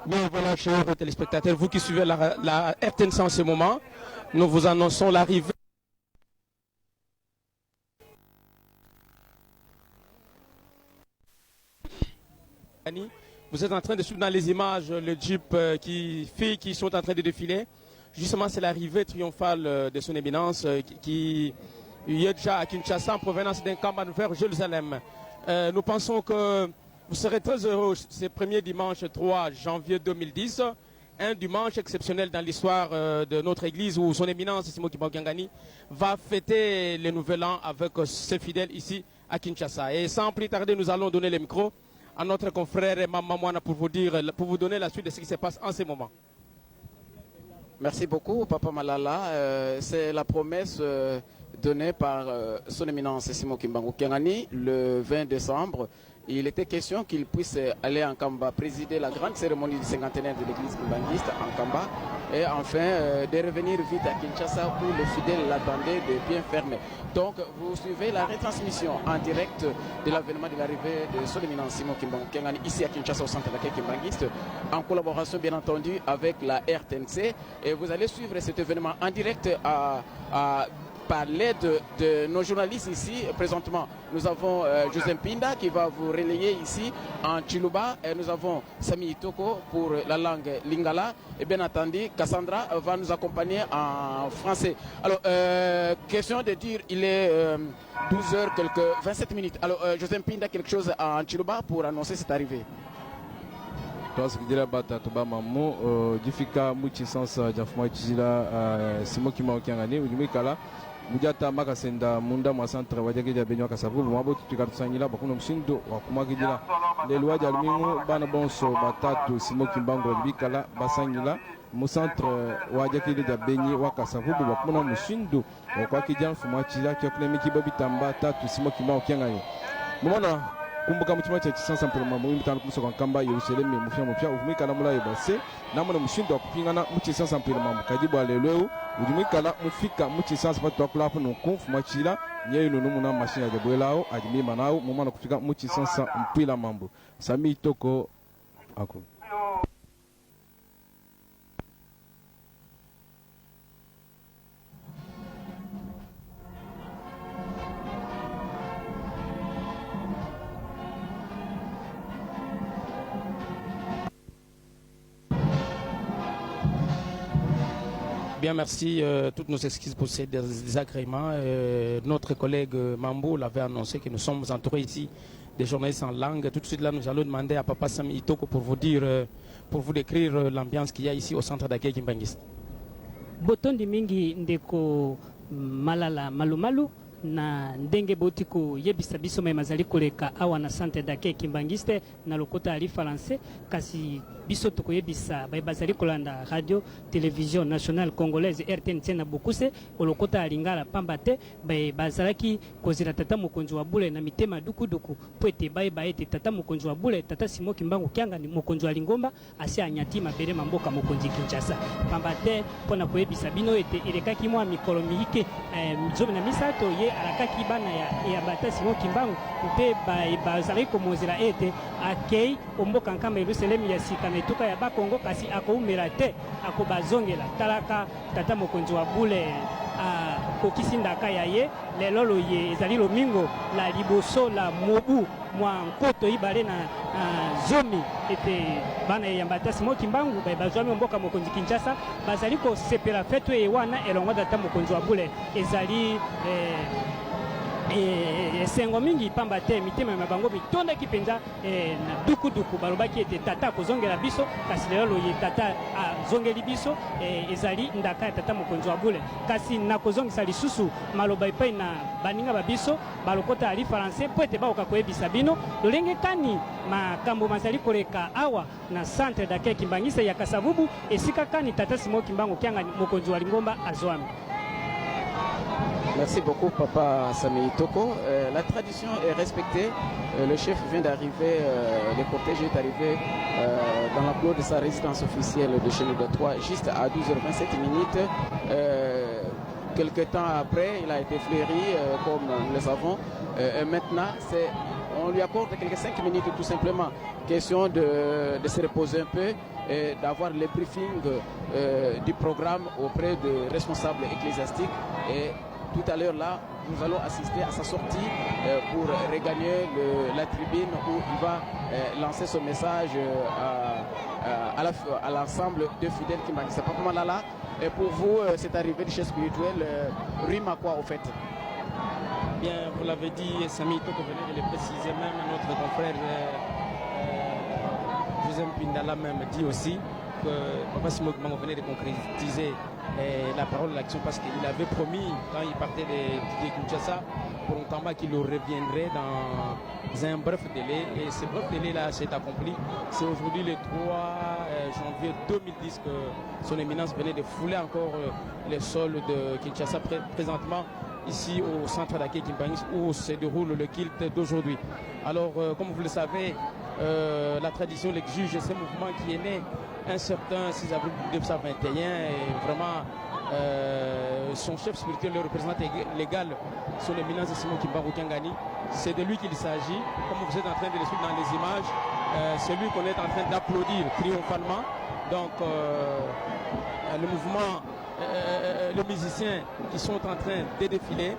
Bien voilà, chers téléspectateurs, vous qui suivez la RTNC en ce moment, nous vous annonçons l'arrivée. Vous êtes en train de suivre dans les images le Jeep qui sont en train de défiler. Justement, c'est l'arrivée triomphale de son éminence qui est déjà à Kinshasa en provenance d'un camp vers Jérusalem. Nous pensons que vous serez très heureux ce premier dimanche 3 janvier 2010. Un dimanche exceptionnel dans l'histoire de notre église où son éminence Simon Kimbangu Kiangani va fêter le nouvel an avec ses fidèles ici à Kinshasa. Et sans plus tarder, nous allons donner le micro à notre confrère Maman Mouana pour vous donner la suite de ce qui se passe en ce moment. Merci beaucoup, Papa Malala. C'est la promesse donnée par son éminence Simon Kimbangu Kiangani le 20 décembre. Il était question qu'il puisse aller en Kamba, présider la grande cérémonie du cinquantenaire de l'église kimbanguiste en Kamba et enfin de revenir vite à Kinshasa où les fidèles l'attendaient de bien fermer. Donc vous suivez la retransmission en direct de l'avènement de l'arrivée de son éminence Simon Kimbangu Kiangani ici à Kinshasa au centre d'accueil kimbanguiste en collaboration bien entendu avec la RTNC et vous allez suivre cet événement en direct par l'aide de nos journalistes ici. Présentement, nous avons José Pinda qui va vous relayer ici en Chiluba. Et nous avons Sami Itoko pour la langue Lingala. Et bien entendu, Cassandra va nous accompagner en français. Alors, question de dire, il est 12h, quelques 27 minutes. Alors, José Pinda, quelque chose en Chiluba pour annoncer cette arrivée. Tuasikidira bata toba mamu jifika muchi sansa jafuma chizila Simon Kimbangu Kiangani ujumikala mujata makasenda munda mwa centre wajagija benyo kasavu mwabo tukatusanyila bakuno mshindo wakumakidira lelo waja almingu bana bonso batatu Simon Kimbangu ujumikala basanyila mu centre wajagija benyi wakasavu bakuna mshindo wakwakija mfumwa chizila kyokulemiki babitamba tatu Simon Kimbangu Kiangani mumona kumbuka mutima cha chisansa mpelema mu imitano kumusoka nkamba Yerusalemu mufya uvumikala mulayo base namona mushindo wakupingana mu chisansa mpelema mukajibu aleleu ujumikala mufika mu chisansa patu wakulapo nukumfu machila nyeyo numuna mashina jabwelao ajimima nao mumana kufika mu chisansa mpila mambo Sami Itoko ako. Bien, merci. Toutes nos excuses pour ces désagréments. Notre collègue Mambo l'avait annoncé que nous sommes entourés ici des journalistes en langue. Tout de suite, là, nous allons demander à Papa Sami Itoko pour vous décrire l'ambiance qu'il y a ici au centre d'accueil kimbanguiste. Botondi mingi ndeko malala malumalu na ndenge botiko yebisa biso mai mazali koleka awa na centre d'accueil kimbangiste na lokota ali français kasi biso toko yebisa bai bazali kolanda radio télévision nationale congolaise RTNC na Bokuse olokota alingala pambate bai bazalaki kozira tata mokonzi wa bule na mitema dukuduku pwete bai ete tata mokonzi wa bule tata Simon Kimbangu Kiangani mokonzi wa Lingomba asi anyati mabere mamboka mokonzi Kinshasa pambate pona koyebisa bino ete elekaki mwa mikolo miyike mzobe na misato ye alakaki bana ya bata Simon Kimbangu mpe bazali komozela ete akei omboka nkamba Yerusalemu ya sika na etuka ya Bakongo kasi akoumela te akobazongela talaka tata mokonzi wa bule kokisindaka ya ye lelolo ye ezali lomingo la liboso la mobu mwa nkoto ibale na zomi ete bana ya mbata Simon Kimbangu bazwami mboka mokonzi Kinshasa bazali ko sepela fetu e wana elongo data mokonzi wa bule ezali sengo mingi pamba te mitema mabango mitonda kipenza na duku balobaki ete tata kozongela biso kasi lelo ye tata azongeli biso ezali ndaka tata mokonzi wa bule kasi na kozongisa lisusu maloba epai na baninga babiso balokota ali français po ete baoka koyebisa bino lolenge kani makambo mazali koleka awa na centre d'accueil kimbangisa ya Kasavubu esika kani tata Simon Kimbangu Kiangani mokonzi wa Lingomba azwami. Merci beaucoup, Papa Sami Itoko. La tradition est respectée. Le chef vient d'arriver, le cortège est arrivé dans l'enclos de sa résidence officielle de chez nous de 3, juste à 12h27 minutes. Quelques temps après, il a été fleuri, comme nous le savons. Et maintenant, on lui accorde quelques 5 minutes tout simplement. Question de se reposer un peu et d'avoir les briefings du programme auprès des responsables ecclésiastiques. Et tout à l'heure là, nous allons assister à sa sortie pour regagner la tribune où il va lancer son message à l'ensemble de fidèles qui manquent. C'est Papa Malala. Et pour vous, cette arrivée de chef spirituel rime à quoi au fait? Bien, vous l'avez dit, Samy Toko venait de le préciser, même notre confrère José Mpindala même dit aussi que Papa Simon Kimbangu venait de concrétiser la parole de l'action parce qu'il avait promis quand il partait de Kinshasa pour un combat qu'il reviendrait dans un bref délai, et ce bref délai là s'est accompli. C'est aujourd'hui le 3 janvier 2010 que son éminence venait de fouler encore les sols de Kinshasa présentement ici au centre d'accueil Kimbangis où se déroule le culte d'aujourd'hui. Alors comme vous le savez, la tradition l'exige, ce mouvement qui est né un certain 6 avril 1921 et vraiment son chef spirituel, le représentant légal, son éminence de Simon Kimbangu Kiangani, c'est de lui qu'il s'agit. Comme vous êtes en train de le suivre dans les images, c'est lui qu'on est en train d'applaudir triomphalement. Donc le mouvement, les musiciens qui sont en train de défiler,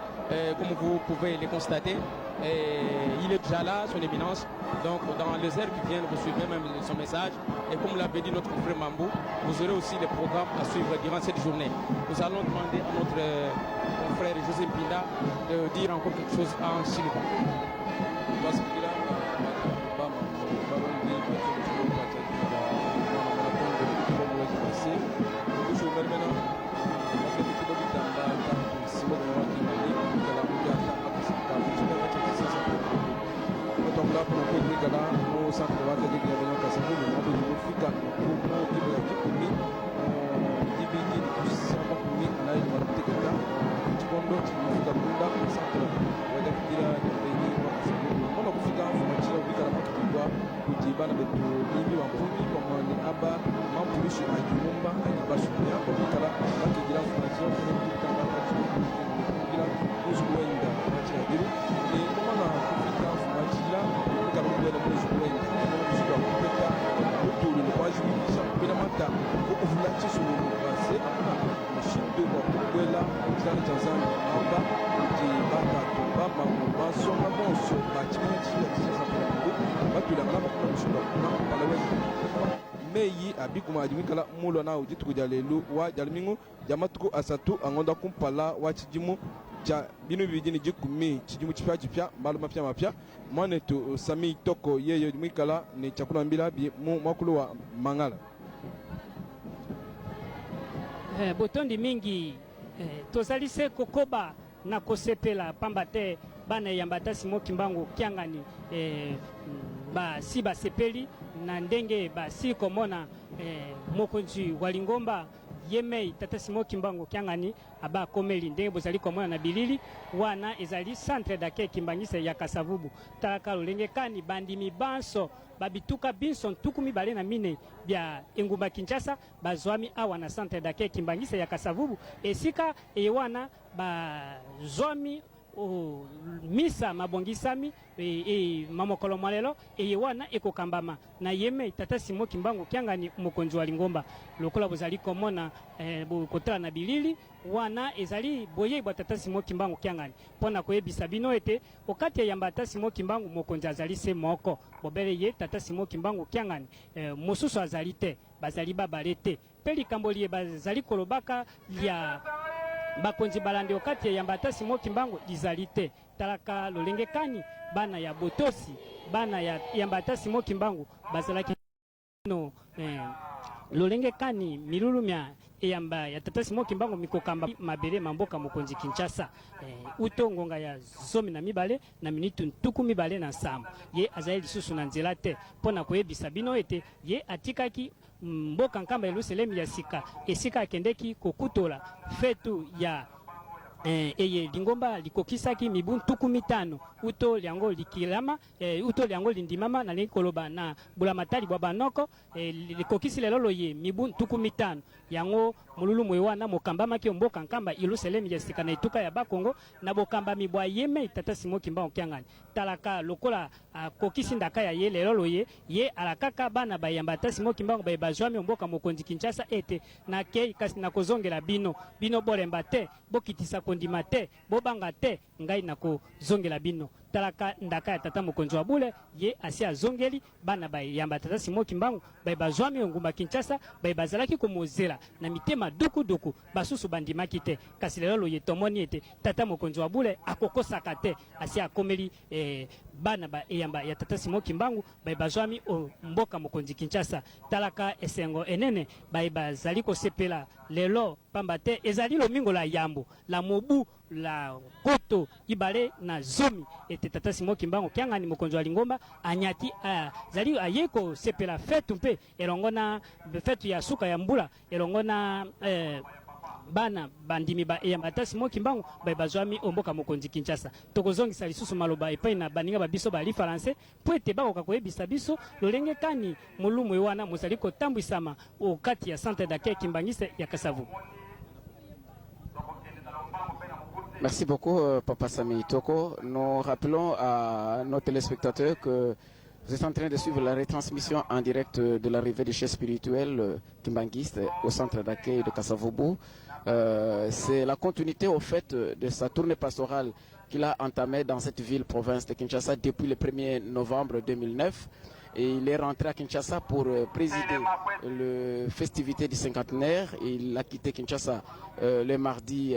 comme vous pouvez les constater, il est déjà là, son éminence. Donc dans les heures qui viennent, vous suivrez même son message. Et comme l'avait dit notre frère Mambou, vous aurez aussi des programmes à suivre durant cette journée. Nous allons demander à notre confrère José Mpinda de dire encore quelque chose en Chinois. meyi abikuma adimikala mulo na ujitu kujalelu wa jalmingu jamatuku asatu angonda kumpala wa chijimu cha binu bibijini jikumi chijimu chipya malu mapya mwanetu Sami Toko yeyo dimikala ni chakula mbila bi mwakulu wa Mangala. Botondi mingi tozalise kokoba na kosepela pambate bana yambata Simon Kimbangu Kiangani ba si basepeli na ndenge ba si komona mokonzi walingomba yemei tata Simon Kimbangu Kiangani aba komeli ndenge bozali komona na bilili wana ezali centre d'accueil Kimbangise ya Kasavubu talaka lolenge kani bandimi banso babituka binso tukumi bale na mine bya engumba Kinshasa bazwami awa na centre d'accueil Kimbangise ya Kasavubu esika ewana bazwami misa mabongisami mamokolo mwalelo wana ekokambama na yeme tata Simon Kimbangu Kiangani mokonzi wa lingomba lokola bozali komona bokotala na bilili wana ezali boye bwa tata Simon Kimbangu Kiangani pona koyebisa bino ete okati ya tata Simon Kimbangu mokonzi azali se moko bobele ye tata Simon Kimbangu Kiangani mosusu azali te bazali babalete peli kamboliye bazali kolobaka ya bakonzi balande okati ya mbata Simon Kimbangu izalite talaka lolenge kani bana ya botosi bana ya mbata Simon Kimbangu bazalaki no lolenge kani milulumya eyamba ya tata Simon Kimbangu mikokamba mabere mamboka mokonzi Kinshasa utongonga ya zomi na mibale na minitu ntuku mibale na nsamba ye azali lisusu na nzela te pona koyebisa bino ete ye atikaki mboka nkamba Yerusalemu ya sika esika akendeki kokutola fetu ya eye lingomba likokisaki mibu ntuku mitano uto liango likilama uto liango lindimama na likoloba na bulamatali bwa banoko likokisi lelo loye mibu ntuku mitano yango mululu mwewana mokamba maki omboka nkamba iluselemi yesika na ituka ya bakongo na bokamba mibwa yeme itata Simon Kimbangu Kiangani talaka lokola kokisi ndaka ya ye lelo loye ye alakaka bana bayamba ta Simon Kimbangu bayebazwami omboka mokonzi Kinshasa ete na ke kasi na kozongela bino bolemba te bokitisa kondima te bobanga te ngai na kozongela bino talaka ndaka ya tata mokonzi wa bule ye asi azongeli bana bayamba tata Simon Kimbangu bayebazwami ngumba Kinshasa bayebazalaki komozela na mitema duku basusu bandimaki te kasi lelo loye tomoni ete tata mokonzi wa bule akokosaka te asi akomeli bana bayamba ya tata Simon Kimbangu bayebazwami mboka mokonzi Kinshasa talaka esengo enene bayebazali kosepela lelo pamba te ezali lomingo la yambo la mobu la koto ibale na zomi ete tata Simon Kimbangu Kiangani mokonzi wa lingomba anyati zali ayeko sepela fetu mpe elongona fetu ya suka ya mbula elongona bana bandimi ba eyamba ta Simon Kimbangu bayebazwami omboka mokonzi Kinshasa tokozongisa lisusu maloba epai na baninga babiso bali français po ete bakoka koyebisa biso lolenge kani mulumu ewana mozali kotambwisama okati ya centre d'accueil Kimbangiste ya Kasavu. Merci beaucoup, Papa Sami Toko. Nous rappelons à nos téléspectateurs que vous êtes en train de suivre la retransmission en direct de l'arrivée du chef spirituel Kimbanguiste au centre d'accueil de Kasavubu. C'est la continuité au fait de sa tournée pastorale qu'il a entamée dans cette ville-province de Kinshasa depuis le 1er novembre 2009. Et il est rentré à Kinshasa pour présider le festivité du cinquantenaire. Il a quitté Kinshasa le mardi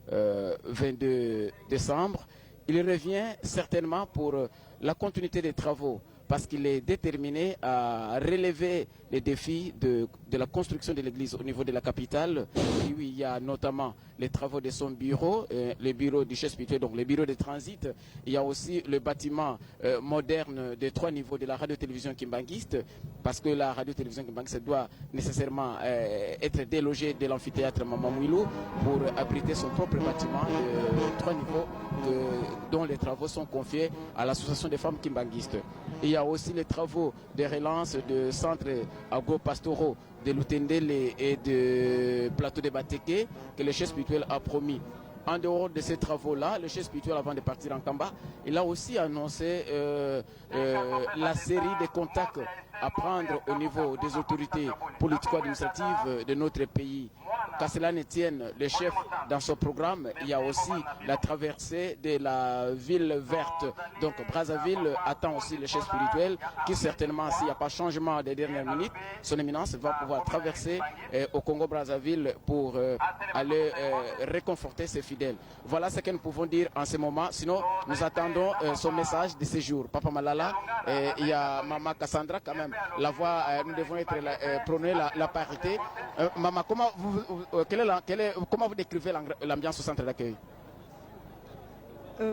22 décembre. Il revient certainement pour la continuité des travaux parce qu'il est déterminé à relever les défis de la construction de l'église au niveau de la capitale. Et oui, il y a notamment les travaux de son bureau, le bureau du chef spirituel, donc le bureau de transit. Il y a aussi le bâtiment moderne de 3 niveaux de la radio-télévision Kimbanguiste, parce que la radio-télévision Kimbanguiste doit nécessairement être délogée de l'amphithéâtre Mamamouilou pour abriter son propre bâtiment de 3 niveaux dont les travaux sont confiés à l'association des femmes Kimbanguistes. Il y a aussi les travaux de relance de centres agro-pastoraux de Lutendele et de Plateau de Bateke que le chef spirituel a promis. En dehors de ces travaux-là, le chef spirituel, avant de partir en Kamba, il a aussi annoncé la série de contacts à prendre au niveau des autorités politico-administratives de notre pays. Qu'à cela ne tienne, le chef, dans son programme, il y a aussi la traversée de la ville verte. Donc Brazzaville attend aussi le chef spirituel qui certainement, s'il n'y a pas changement des dernières minutes, son éminence va pouvoir traverser au Congo-Brazzaville pour aller réconforter ses fidèles. Voilà ce que nous pouvons dire en ce moment. Sinon, nous attendons son message de séjour. Papa Malala, il y a Maman Cassandra quand même. La voix, nous devons être prôner la parité. Maman, comment vous décrivez l'ambiance au centre d'accueil? Oui,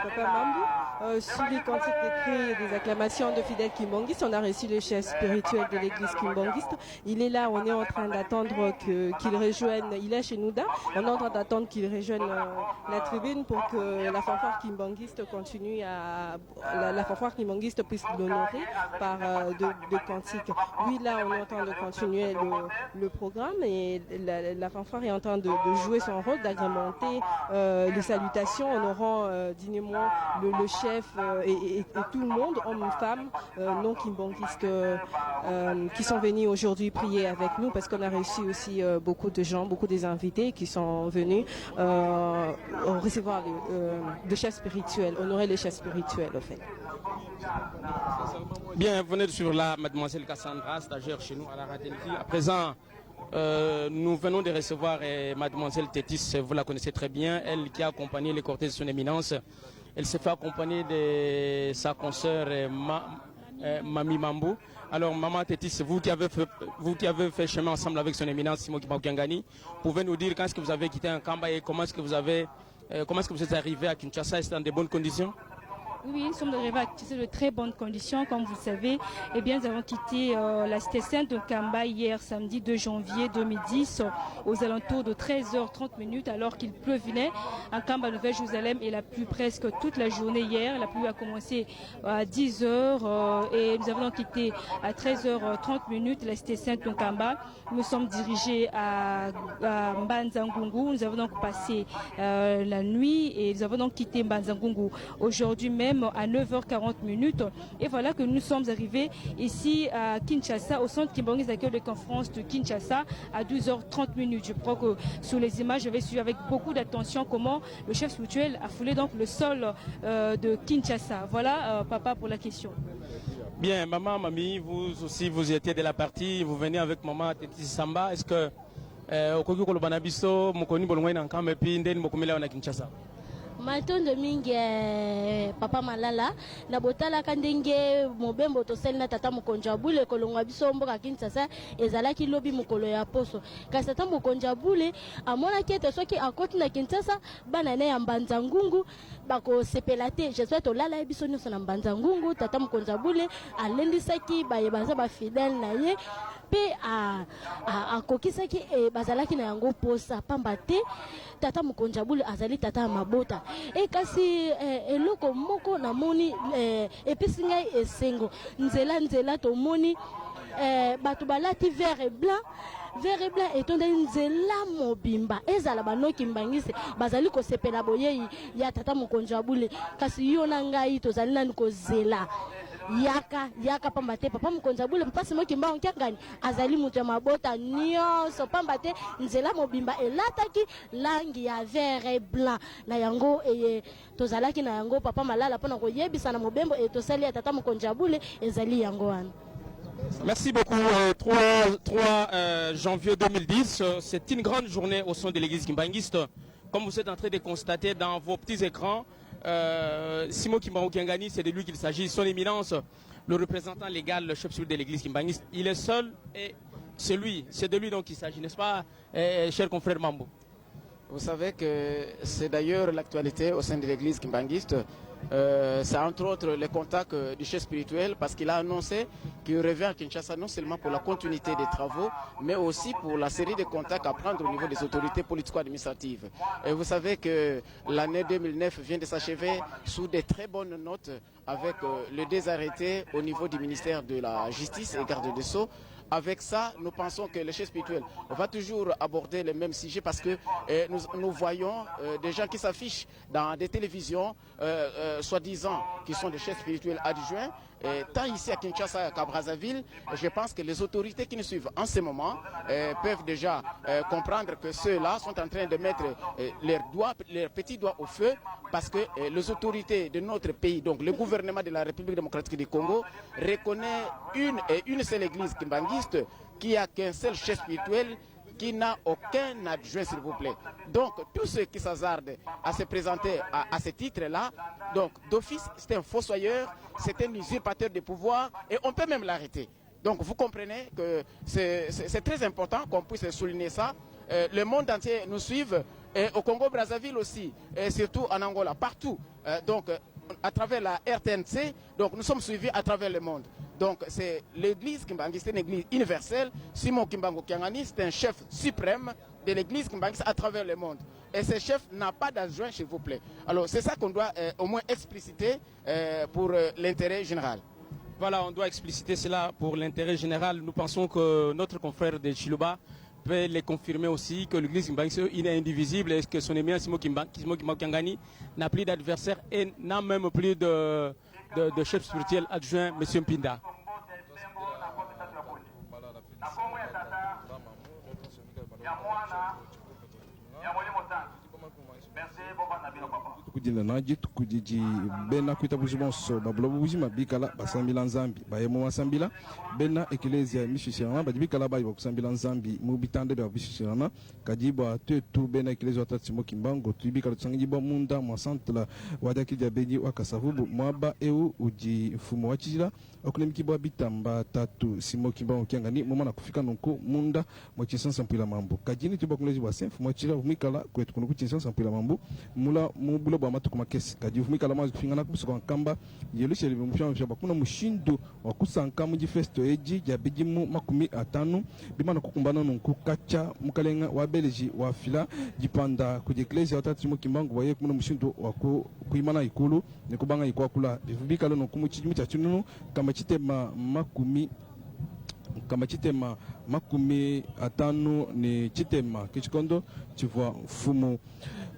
Papa Mambu, sur les cantiques des cris et des acclamations de fidèles kimbanguistes, on a reçu le chef spirituel de l'église kimbanguiste. Il est là, on est en train d'attendre qu'il rejoigne, il est chez Nouda, on est en train d'attendre qu'il rejoigne la tribune pour que la fanfare kimbanguiste continue la fanfare kimbanguiste puisse l'honorer par de cantiques. Oui, là, on est en train de continuer le programme et la fanfare est en train de jouer son rôle, d'agrémenter les salutations, honorant dignement le chef et tout le monde, hommes et femmes, non kimbanguistes, qui sont venus aujourd'hui prier avec nous parce qu'on a reçu aussi beaucoup de gens, beaucoup des invités qui sont venus recevoir le chef spirituel, honorer le chef spirituel au fait. Bien, venez de suivre là mademoiselle Cassandra, stagiaire chez nous à la radio. À présent, nous venons de recevoir mademoiselle Tétis, vous la connaissez très bien, elle qui a accompagné les cortèges de son éminence. Elle s'est fait accompagner de sa consoeur Mami Mambu. Alors Maman Tétis, vous qui avez fait chemin ensemble avec son éminence Simon Kimbangu Kiangani, pouvez nous dire quand est-ce que vous avez quitté un Kamba et comment est-ce que vous êtes arrivé à Kinshasa? Est-ce dans de bonnes conditions? Oui, nous sommes arrivés à Kinshasa de très bonnes conditions, comme vous le savez. Eh bien, nous avons quitté la cité sainte de Kamba hier, samedi 2 janvier 2010, aux alentours de 13h30, alors qu'il pleuvait à Kamba, Nouvelle-Jérusalem, et la pluie presque toute la journée hier. La pluie a commencé à 10h et nous avons donc quitté à 13h30 la cité sainte de Kamba. Nous sommes dirigés à Mbanza-Ngungu. Nous avons donc passé la nuit et nous avons donc quitté Mbanza-Ngungu aujourd'hui même à 9h40. Et voilà que nous sommes arrivés ici à Kinshasa, au centre Kimbangis d'accueil de conférence de Kinshasa, à 12h30. Je crois que sur les images, je vais suivre avec beaucoup d'attention comment le chef spirituel a foulé donc le sol de Kinshasa. Voilà, papa, pour la question. Bien, maman, mamie, vous aussi, vous étiez de la partie, vous venez avec maman Teti Samba. Est-ce que Okoki Kolobanabiso, Mokoni Bolongwe Nankame, puis Nden Mokomela na Kinshasa? Matondo mingi papa Malala na botala kandenge mobembo toseli na tata mokonja bule kolongwa biso mboka Kinshasa ezalaki lobi mokolo ya poso kasi tata mokonja bule amona kete soki akoti na Kinshasa bana ne ya Mbanza Ngungu bako sepela te je souhaite olala biso nyonso na Mbanza Ngungu tata mokonja bule alendisaki baye baza ba fidèle na ye pe akokisaki bazalaki na yango posa pamba te tata mokonja bule azali tata mabota e kasi eloko moko na moni epesi ngai esengo nzela tomoni bato balati vert et blanc etonda nzela mobimba ezala banoki mbangisi bazali kosepela boyei ya tata mokonja bule kasi yo na ngai tozali nani kozela yaka pamba te papa mokonza bule mpasi moki mba onkangani azali mutu ya mabota nyonso pamba te nzela mobimba elataki langi ya vert et blanc na yango tozalaki na yango papa Malala mpona koyebisa na mobembo tosali ya tata mokonza bule ezali yango wana. Merci beaucoup. 3 janvier 2010, c'est une grande journée au sein de l'église kimbanguiste. Comme vous êtes en train de constater dans vos petits écrans, Simon Kimbangu Kiangani, c'est de lui qu'il s'agit. Son éminence, le représentant légal, le chef de l'église kimbanguiste, il est seul et c'est de lui donc qu'il s'agit, n'est-ce pas, cher confrère Mambo? Vous savez que c'est d'ailleurs l'actualité au sein de l'église kimbanguiste. C'est entre autres les contacts du chef spirituel parce qu'il a annoncé qu'il revient à Kinshasa non seulement pour la continuité des travaux mais aussi pour la série de contacts à prendre au niveau des autorités politico-administratives. Et vous savez que l'année 2009 vient de s'achever sous de très bonnes notes avec le désarrêté au niveau du ministère de la Justice et garde des Sceaux. Avec ça, nous pensons que le chef spirituel va toujours aborder les mêmes sujets parce que nous voyons des gens qui s'affichent dans des télévisions, soi-disant qui sont des chefs spirituels adjoints. Tant ici à Kinshasa qu'à Brazzaville, je pense que les autorités qui nous suivent en ce moment peuvent déjà comprendre que ceux-là sont en train de mettre leurs petits doigts au feu parce que les autorités de notre pays, donc le gouvernement de la République démocratique du Congo, reconnaît une seule église kimbanguiste qui a qu'un seul chef spirituel qui n'a aucun adjoint, s'il vous plaît. Donc, tous ceux qui s'hasardent à se présenter à ce titre-là, donc d'office, c'est un fossoyeur, c'est un usurpateur de pouvoir et on peut même l'arrêter. Donc, vous comprenez que c'est très important qu'on puisse souligner ça. Le monde entier nous suive, et au Congo-Brazzaville aussi, et surtout en Angola, partout. Donc, à travers la RTNC, donc nous sommes suivis à travers le monde. Donc c'est l'église Kimbangu, c'est une église universelle. Simon Kimbangu Kiangani, c'est un chef suprême de l'église Kimbangu à travers le monde. Et ce chef n'a pas d'adjoint, s'il vous plaît. Alors c'est ça qu'on doit au moins expliciter pour l'intérêt général. Voilà, on doit expliciter cela pour l'intérêt général. Nous pensons que notre confrère de Chiluba peut les confirmer aussi que l'église Kimbangu est indivisible et que son éminence Simon Kimbangu Kiangani n'a plus d'adversaire et n'a même plus de chef spirituel adjoint, M. Mpinda. Kudina naji tukudiji bena kuita bujibonso bablobu bujima bikala basambila nzambi bayemo masambila bena eklezia mishishirana badibikala bayi bakusambila nzambi mubitande bya bishishirana kadibwa tetu bena eklezia tatsimo kimbango tubikala tsangibwa munda mwa centre wadaki dia beni wakasavubu mwaba eu uji fumo wachira okunemikibwa bitamba tatu simo kimbango kiangani momana kufika nonko munda mwa chisansa mpila mambo kajini tuba kunezi bwa senfu mwa chira umikala kwetu kunuku chisansa mpila mambo mula mubula matuku makesi kadi vumi kala mazi kufingana kusuka nkamba yelusha limumsha shaba kuna mushindo wa kusanka muji festo eji ya bijimu makumi atanu bimana kukumbana nunkukacha mukalenga wa Belgi wa fila jipanda kuje eklezia watatu kimbangu waye kuna mushindo wa kuimana ikulu ni kubanga ikwa kula vumi kala nukumuchi cha chununu kama chitema makumi atanu ni chitema kichikondo chivwa mfumu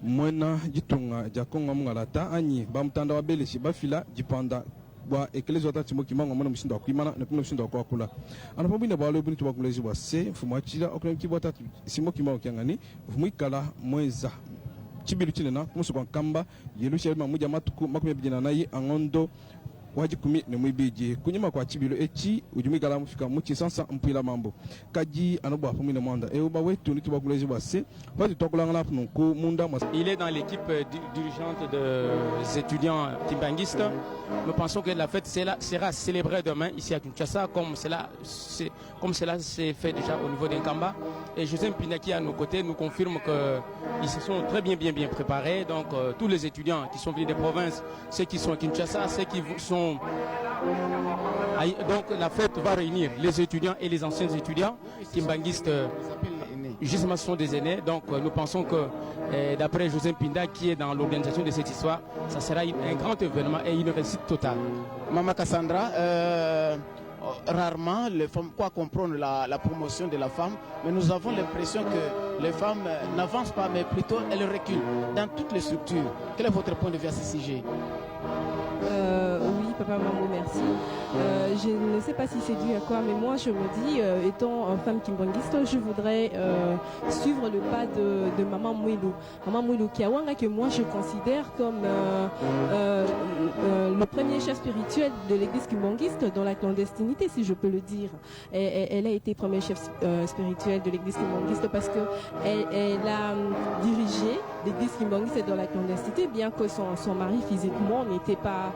mwena jitunga jakonga mungalata anyi bamtanda wa Belgi bafila jipanda wa eklezia watatu kimbangu mwana mushindo wa kuimana ni kuna mushindo wa kwa kula anapobina balo buntu wa kulezi wa se mfumu achila okuna mkibo watatu kimbangu kiangani mfumu ikala mweza chibilu chinena kumusu kwa kamba yelusha mamuja matuku makumi bijina nayi angondo waji kumi ne mwibiji kunyima kwa chibilu echi ujumikala mufika muchi sansa mpila mambo kaji anobo afumi ne mwanda euba wetu nituba kulezi base basi tokulangala nunku munda. Il est dans l'équipe dirigeante des étudiants kimbanguistes. Nous pensons que la fête sera célébrée demain ici à Kinshasa comme cela s'est fait déjà au niveau d'Nkamba. Et José Mpinda qui est à nos côtés nous confirme qu'ils se sont très bien préparés. Donc tous les étudiants qui sont venus des provinces, ceux qui sont à Kinshasa, ceux qui sont... Donc la fête va réunir les étudiants et les anciens étudiants kimbanguistes. Justement, ce sont des aînés. Donc nous pensons que d'après José Mpinda qui est dans l'organisation de cette histoire, ça sera un grand événement et une réussite totale. Maman Cassandra, rarement les femmes croient comprendre la promotion de la femme, mais nous avons l'impression que les femmes n'avancent pas, mais plutôt elles reculent dans toutes les structures. Quel est votre point de vue à ce sujet? Oui, Papa Mambo, merci. Je ne sais pas si c'est dû à quoi, mais moi je me dis, étant une femme kimbanguiste, je voudrais suivre le pas de Maman Mouilou. Maman Mouilou Kiawanga, que moi je considère comme le premier chef spirituel de l'église kimbanguiste dans la clandestinité, si je peux le dire. Elle a été premier chef spirituel de l'église kimbanguiste parce qu'elle a dirigé l'église kimbanguiste dans la clandestinité, bien que son mari physiquement n'était pas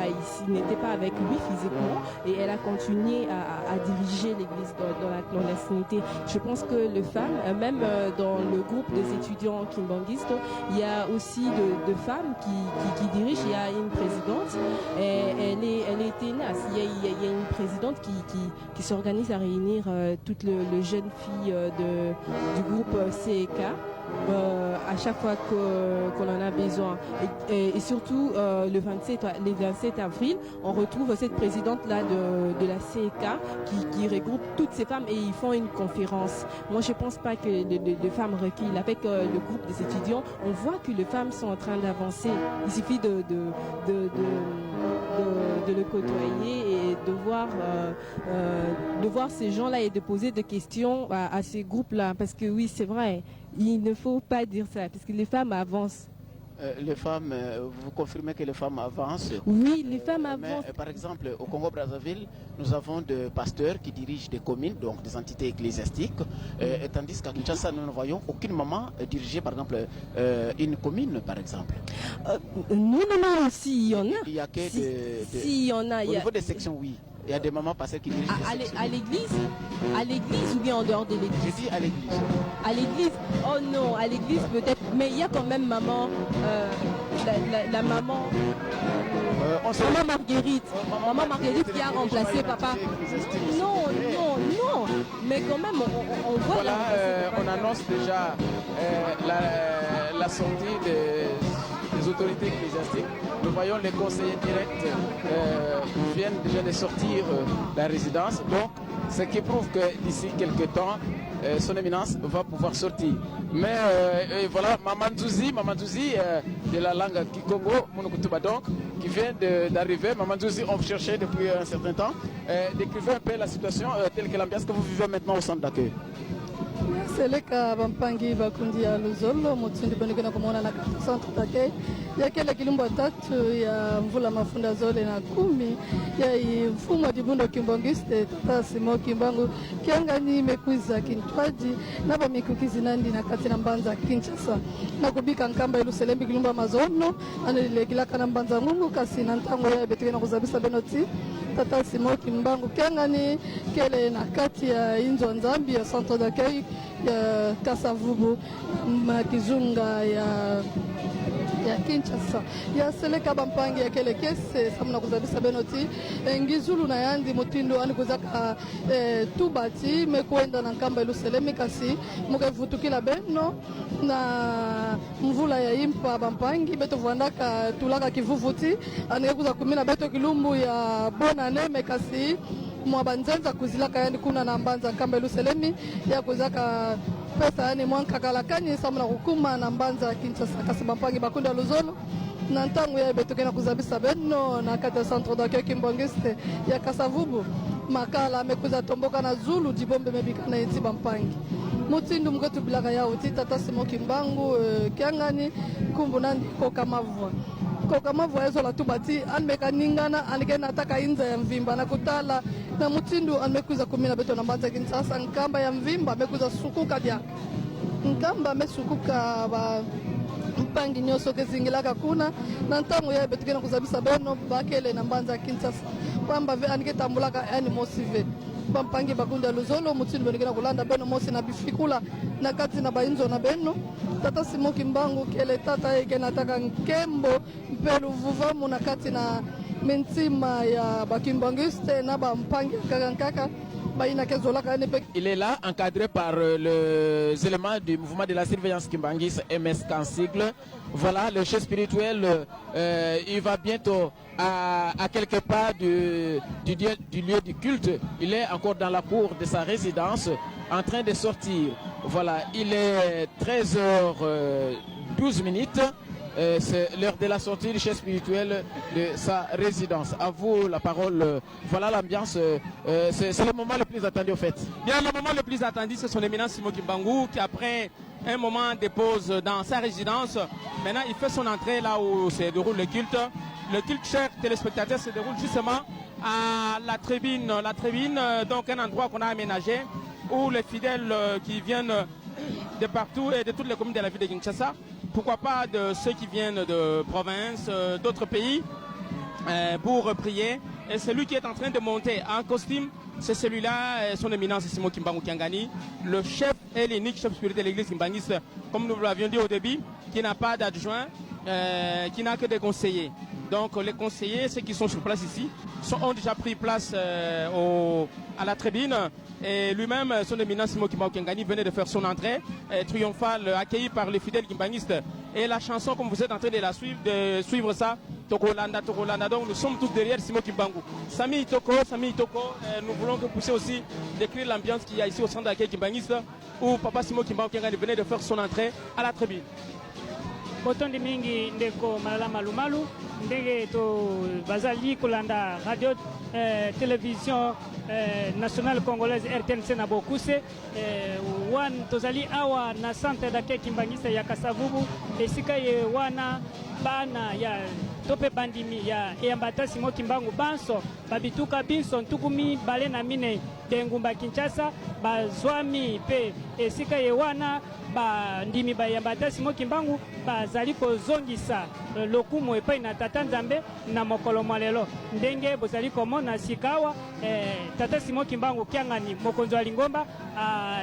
ici, n'était pas avec lui physiquement, et elle a continué à diriger l'église dans la clandestinité. Je pense que les femmes, même dans le groupe des étudiants kimbanguistes, il y a aussi de femmes qui dirigent. Il y a une présidente, elle est tenace. Il y a une présidente qui s'organise à réunir toutes les jeunes filles du groupe CEK. À chaque fois qu'on en a besoin et surtout le 27 avril on retrouve cette présidente là de la CEK qui regroupe toutes ces femmes et ils font une conférence. Moi je pense pas que les femmes reculent. Avec le groupe des étudiants on voit que les femmes sont en train d'avancer. Il suffit de le côtoyer et de voir ces gens là et de poser des questions à ces groupes là, parce que oui c'est vrai, il ne faut pas dire ça, parce que les femmes avancent. Les femmes, vous confirmez que les femmes avancent? Oui, les femmes avancent. Mais, par exemple, au Congo-Brazzaville, nous avons des pasteurs qui dirigent des communes, donc des entités ecclésiastiques, tandis qu'à Kinshasa, nous ne voyons aucune maman diriger, par exemple, une commune, par exemple. Non, si, il y en a. Il y a que si, il y en a. Au niveau des sections, oui. Il y a des mamans pasteurs qui dirigent à l'église ou bien en dehors de l'église? Je dis à l'église. À l'église? Oh non, à l'église peut-être, mais il y a quand même maman, la maman, maman Marguerite. Maman Marguerite qui a remplacé papa. Non, mais quand même on voit. Voilà, on annonce déjà la sortie des autorités ecclésiastiques. Nous voyons les conseillers directs viennent déjà de sortir de la résidence. Donc, ce qui prouve que d'ici quelques temps, son éminence va pouvoir sortir. Mais voilà, Maman Douzi de la langue Kikongo, Monokutuba donc, qui vient d'arriver. Maman Douzi, on vous cherchait depuis un certain temps. Décrivez un peu la situation telle que l'ambiance que vous vivez maintenant au centre d'accueil. Seleka bampangi bakundi ya Luzolo mutsundi bonekana kumona na centre d'accueil ya kile kilumba tatu ya mvula mafunda zole na 10 ya mfumo dibundo kimbangiste tata Simo Kimbangu kiangani mekuiza kintwaji na bamikukizi nandi na kati na mbanza Kinshasa na kubika nkamba iluselembi kilumba mazono anile kilaka na mbanza mungu kasi na ntango ya betuke na kuzabisa benoti tata Simo Kimbangu kiangani kele na kati ya inzo nzambi ya centre d'accueil ya Kasavubu makizunga ya ya Kinshasa ya seleka bampangi ya kele kese samuna kuzabisa benoti ngizulu na yandi mutindo ani kuzaka tubati mekwenda na nkamba iluselemi kasi mukevutukila beno na mvula ya impa bampangi beto vuandaka tulaka kivuvuti anike kuza kumina beto kilumbu ya bonane mekasi mwa banzenza kuzilaka yani kuna na mbanza nkamba iluselemi ya kuzaka pesa yani mwankakalakani samuna kukuma na mbanza Kinshasa kasi bampangi bakunda luzolo na ntango ya betokena kuzabisa beno na kata centre d'accueil Kimbangiste ya Kasavubu makala amekuza tomboka na zulu dibombe mebikana eti bampangi mutindu mketu bilaka ya uti tata Simon Kimbangu kiangani kumbu nandi kokamavua ezo la tubati anmeka ningana anike nataka inza ya mvimba na kutala na mutindu anmekuza kumina beto na mbanza Kinshasa nkamba ya mvimba amekuza sukuka dia nkamba amesukuka ba mpangi nyoso kezingilaka kuna na ntango ya betukena kuzabisa beno bakele na mbanza Kinshasa kwamba anike tambulaka yani mosive bampangi bakunda luzolo mutindu benekena kulanda beno mosi na bifikula na kati na bainzo na beno tata Simon Kimbangu kele tata yeke nataka nkembo mpelu vuvamu na kati na mentima ya bakimbangiste na bampangi kakankaka. Il est là, encadré par les éléments du mouvement de la surveillance Kimbangis, MSK en sigle. Voilà, le chef spirituel, il va bientôt à quelque part du lieu du culte. Il est encore dans la cour de sa résidence, en train de sortir. Voilà, il est 13h12. C'est l'heure de la sortie du chef spirituel de sa résidence. À vous la parole. Voilà l'ambiance. C'est le moment le plus attendu au fait. Bien, le moment le plus attendu, c'est son éminence Simon Kimbangu qui après un moment de pause dans sa résidence, maintenant il fait son entrée là où se déroule le culte. Le culte, chers téléspectateurs, se déroule justement à la tribune. La tribune, donc un endroit qu'on a aménagé où les fidèles qui viennent de partout et de toutes les communes de la ville de Kinshasa, pourquoi pas de ceux qui viennent de province, d'autres pays, pour prier. Et celui qui est en train de monter en costume, c'est celui-là, son éminence Simon Kimbangu Kiangani, le chef et l'unique chef spirituel de l'église kimbangiste, comme nous l'avions dit au début, qui n'a pas d'adjoint, qui n'a que des conseillers. Donc les conseillers, ceux qui sont sur place ici, ont déjà pris place à la tribune. Et lui-même, son éminence Simon Kimbangu Kiangani venait de faire son entrée triomphale, accueilli par les fidèles kimbangistes. Et la chanson, comme vous êtes en train de la suivre, ça, Tokolanda, Tokolanda. Donc nous sommes tous derrière Simon Kimbangu. Sami Toko, nous voulons que vous puissiez aussi décrire l'ambiance qu'il y a ici au centre d'accueil kimbangiste où Papa Simon Kimbangu Kiangani venait de faire son entrée à la tribune. Botondi mingi ndeko malala malumalu ndenge to bazali kolanda radio télévision nationale congolaise RTNC na bokuse wan tozali awa na centre d'accueil kimbangisa ya Kasavubu esika ye wana bana ya tope bandimi ya eyambata Simon Kimbangu banso babituka binso ntukumi bale na mine dengumba Kinshasa bazwami pe esika ye wana bandimi bayambata Simon Kimbangu bazali kozongisa lokumu epai na tata Nzambe na mokolo malelo ndenge bozali komona sikawa tata Simon Kimbangu Kiangani mokonzi wa Lingomba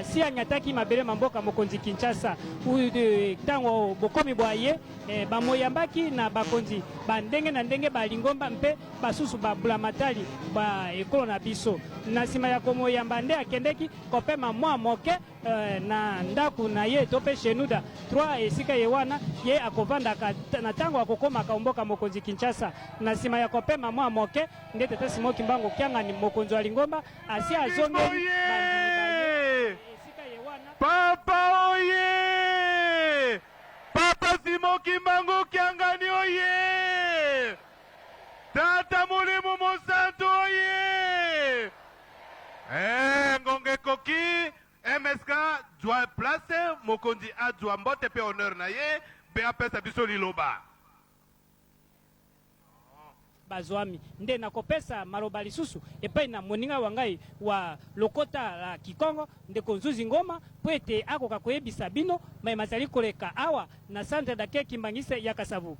si anyataki mabele mamboka mokonzi Kinshasa tango bokomi bwaye bamoyambaki na bakonzi bandenge na ndenge ba Lingomba mpe basusu babula matali ba ekolo na biso na sima ya komoyamba nde akendeki kopema mwa moke na ndaku na ye tope shenuda 3 esika ye wana ye akovanda na tango akokoma kaomboka mokonzi Kinshasa na sima ya kopema mwa moke nde tata Simon Kimbangu Kiangani mokonzi wa Lingomba asi azonge esika ye wana Papa oye Papa Simon Kimbangu Kiangani oye Tata Mulimu Mosantu oye Ngonge Koki MSK doit placer mokonzi adwa mbote pe honneur na ye pe apesa biso liloba bazwami nde nakopesa maloba lisusu epai na moninga wangai wa lokota la Kikongo ndeko Nzuzi Ngoma po ete akoka koyebisa bino mai mazali koleka awa na centre d'accueil kimbangise ya Kasavubu.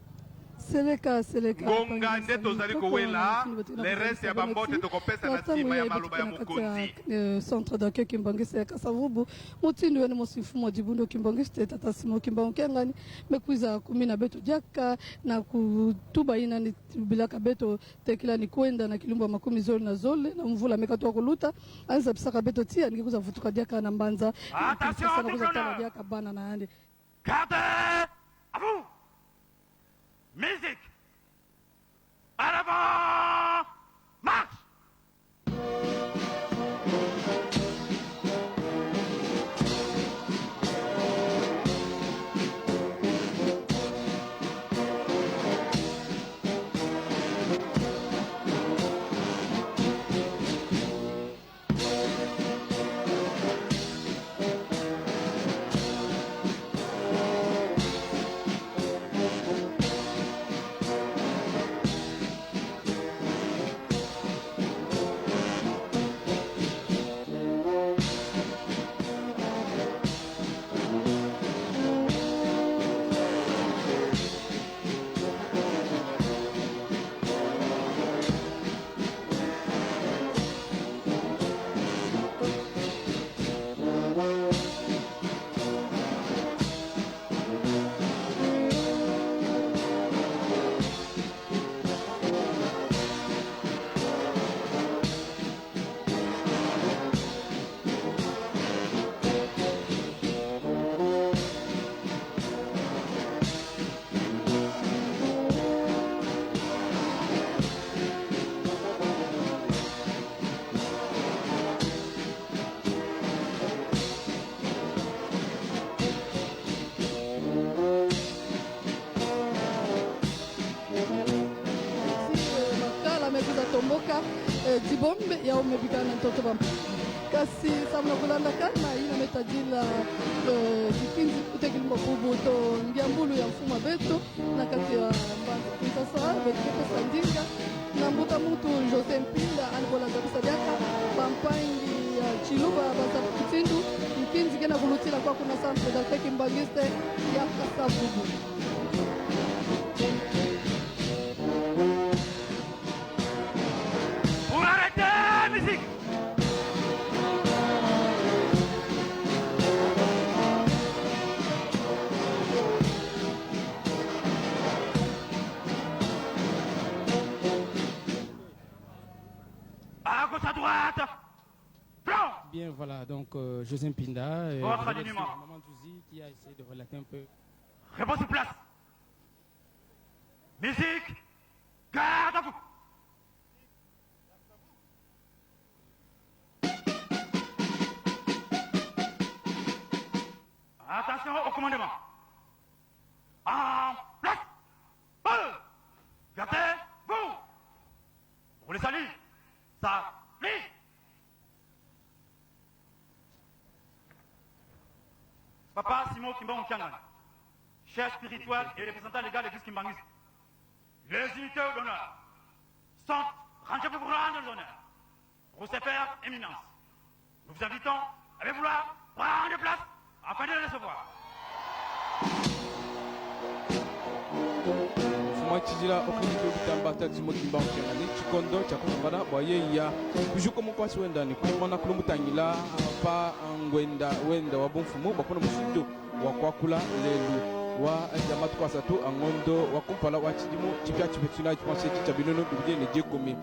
Seleka ngonga nde tozali kowela le reste ya bambote tokopesa na nsima ya maloba ya mokonzi centre d'accueil Kimbangiste ya Kasavubu mutindi wene mosifu mwajibundo Kimbangiste tata Simo Kimbangu Kiangani mekuiza kumina beto jaka na kutuba ina ni bilaka beto tekila ni kwenda na kilumba makumi zoli na zole na mvula mekatoa kuluta anza pisaka beto tia nikikuza vutuka jaka na mbanza attention kuza tana jaka bana na yande Garde à vous. Musique. À l'avant. Marche. tomboka dibombe ya umebigana mtoto bamba kasi samna kulanda kana ina metajila kipindi kutekilimba kubu to ndiambulu ya mfuma beto na kati ya mbanza sasa beto sandinga na mbuta mtu Jose Mpinda alibola kabisa yaka bampangi ya Chiluba baza kutindu mpinzi kena kulutila kwa kuna centre d'accueil Kimbangiste ya Kasavubu. Bien, voilà, donc José Mpinda, votre alignement. Maman Touzi qui a essayé de relater un peu. Réponse sur place. Musique, garde à vous. Attention au commandement. En place. Gardez, vous. Pour les saluts. Ça, lit. Papa Simon Kimbangu Kiangani, chef spirituel et représentant légal de l'église Kimbangiste. Les unités d'honneur sont rangées pour vous rendre l'honneur. Pour ces pères éminence, nous vous invitons à vouloir prendre place afin de les recevoir. Chijila okilito bitambata Simon Kimbangu Kiangani chikondo chakumbana boye ya kujuko mukwasi wenda ni kumana kulumutangila pa ngwenda wenda wabumfumu bakona mushindo wakwakula lelu wa jamatu kwa satu angondo wakumpala wachidimu chipya chipetsuna chipanse chichabinono bidene jekomi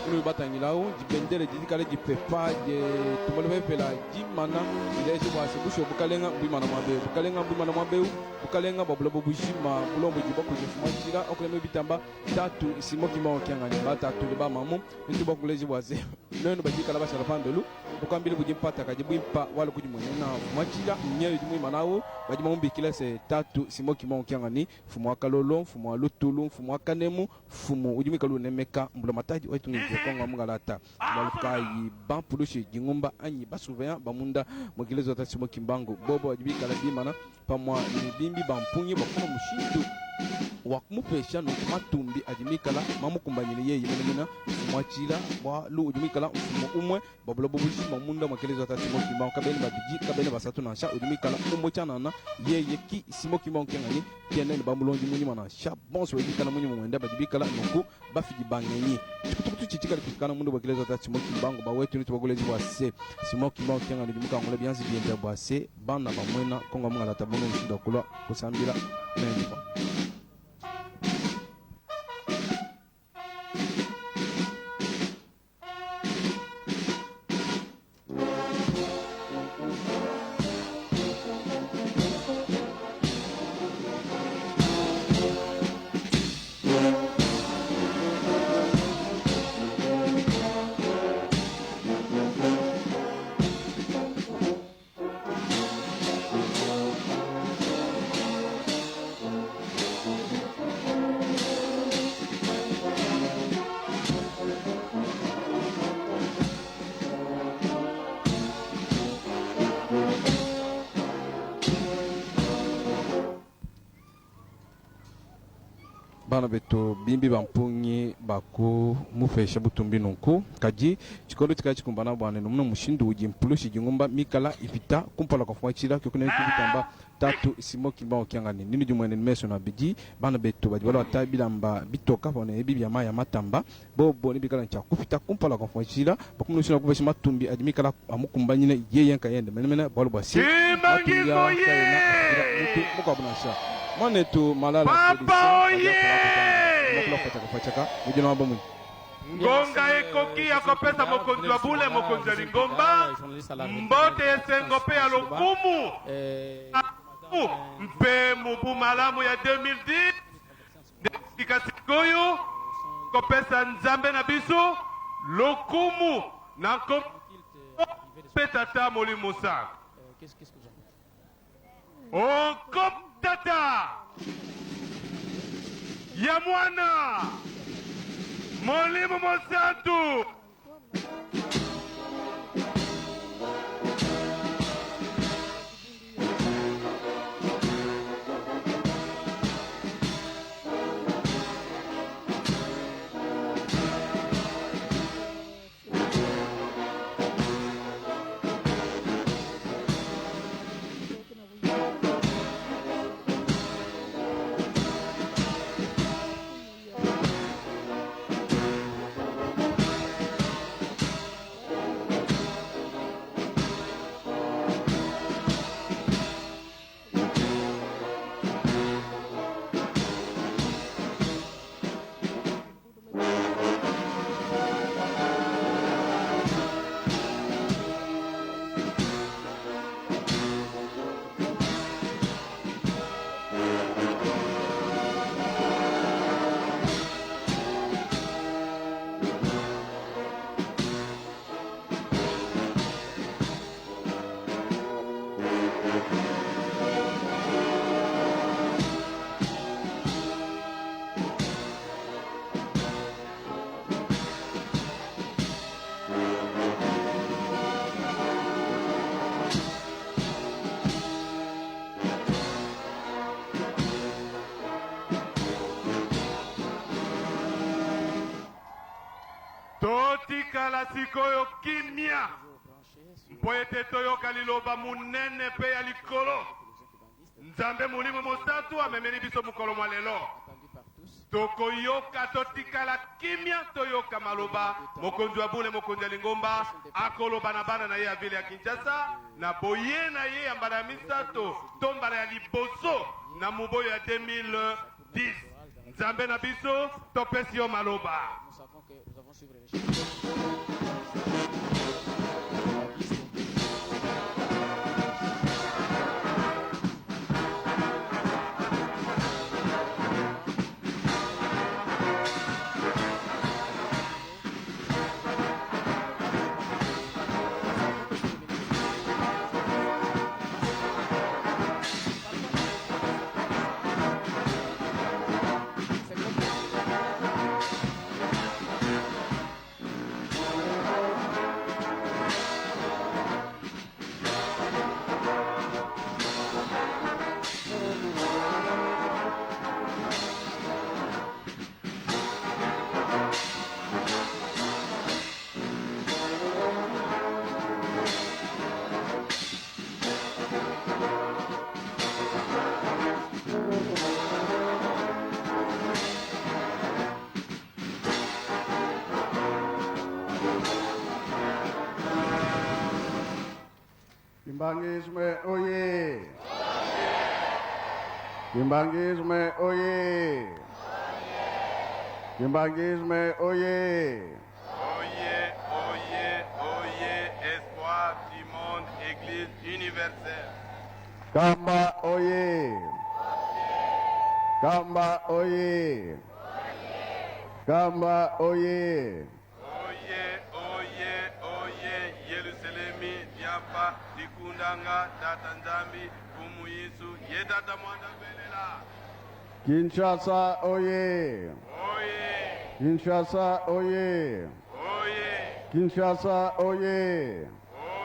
ulu batangilao jibendele jidikale jipepa je tumole pela jimana ile je wase busho bukalenga bimana mwabe bukalenga babulobo bujima bulombo jibako jifumachira okuleme bitamba tatu Simon Kimbangu Kiangani batatu ba mamu ntuba kuleji wase neno bajikala bashala pandolu bukambile bujimpata kajibimpa wala kujimwenena machira nyeyo jimwimanawo bajimombi kila se tatu Simon Kimbangu Kiangani fumu akalolo fumu alutulu fumu akanemu fumu ujimikalu nemeka mbulomataji waitungi konga mungalata balukai bampulushi jingumba anyi basuvea bamunda mwigilezo ta Simon Kimbangu bobo wajibika la bimana pamwa ni bimbi bampunyi bakuna mushindu wakumupesha nokumatumbi adimikala mamukumbanyile yeye menamena mwachila bwa lu udimikala mfumo umwe babula bobushi mamunda mwakelezo atati mokima kabene babiji kabene basatu na sha udimikala umbo chanana yeye ki simokima nkengani tienene bamulonji munyima na sha bonso udimikala munyima mwenda badibikala noku bafiji bangenyi tukutukutu chichika likikana mundu mwakelezo atati mokima ngo bawetu nitu bagulezi bwase simokima nkengani udimika ngole byanzi byenda bwase bana bamwena konga mwala tabono nshinda kula kusambira nende bana beto bimbi bampunyi bako mufesha butumbi nonko kaji chikondo tikachi kumbana bwana nomno mushindu uji mpulushi jingomba mikala ipita kumpala kwa fwachira kyokune kubitamba tatu isimo kimba okyangani nini jumwene meso na biji bana beto bajwala watabila mba bitoka bone bibi ya maya matamba bobo ni bikala ncha kupita kumpala kwa fwachira bakumno shina kubesha matumbi adimikala amukumbanyine yeyenka yende menemena bolo bwasi Kimbangizo ye muko abunasha Manetu malala Papa oye! Ngonga ekoki akopesa mokonzi wa bule mokonzi ya lingomba mbote esengo pe ya lokumu mpe mubu malamu ya 2010 ikasikoyo kopesa nzambe na biso lokumu na pe tata molimo sa tata ya mwana molimo mosantu totikala sikoyo kimia mpo ete toyoka liloba munene pe ya likolo nzambe mulimo mosatu amemeli biso mukolo mwa lelo tokoyoka totikala kimia toyoka maloba mokonzi wa bule mokonzi ya lingomba akoloba na bana na ye ya vile ya Kinshasa na boye na ye ya mbala ya misato to mbala ya liboso na muboyo ya 2010 nzambe na biso topesi yo maloba. Kimbangisme oye! Kimbangisme oye! Kimbangisme oye! Oyez, oyez, oyez, espoir du monde, Église universelle. Kamba oye! Kamba oye! Kamba oye! Oyez, oyez, oyez, Yerusalemi, Diapa, Dikundanga, Tata Nzambi, Umuyisu, Yedata Mwanda Belela. Kinshasa oye! Oyez, Kinshasa oye! oyez, Kinshasa oye!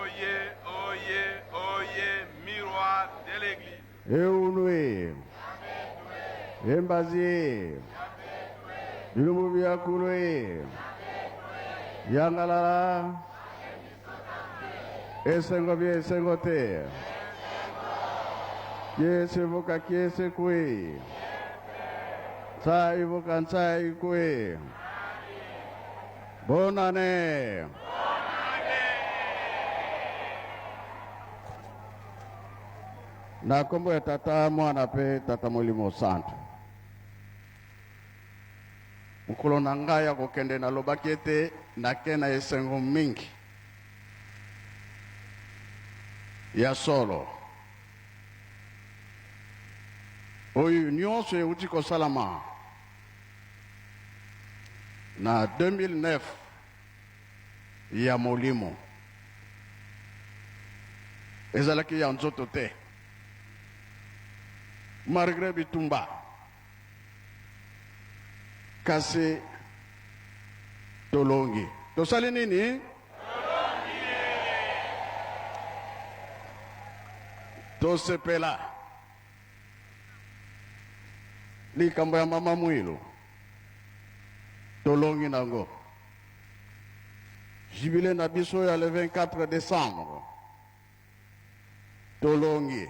oyez, oyez, oyez, miroir de l'Église. Eunwe! Embazi! Bilumubia kulwe! Yangalala! Esengo bie esengo te! Kiese voka kiese kwe! Tsai voka tsai kwe! Bonane! Na kombo ya tata mwana pe tata molimo santo. Mukolo na ngai ya kokende na lobaki ete nake na esengo mingi ya solo oyo nyonso euti kosalama na 2009 ya molimo ezalaki ya nzoto te malgré bitumba kasi tolongi tosali nini tosepela likambo ya mama mwilu tolongi nango jibile na biso ya le 24 décembre tolongi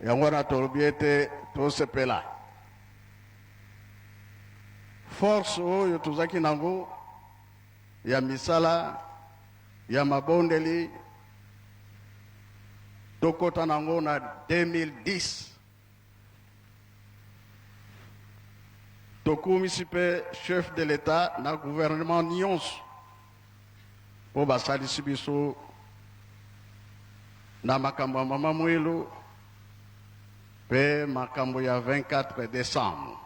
yango na tolobi ete tosepela force oyo tozaki nango ya misala ya mabondeli tokota nango na 2010 tokumisi mpe chef de l'état na gouvernement nyonso mpo basalisi biso na makambo ya mama mwilu mpe makambo ya 24 décembre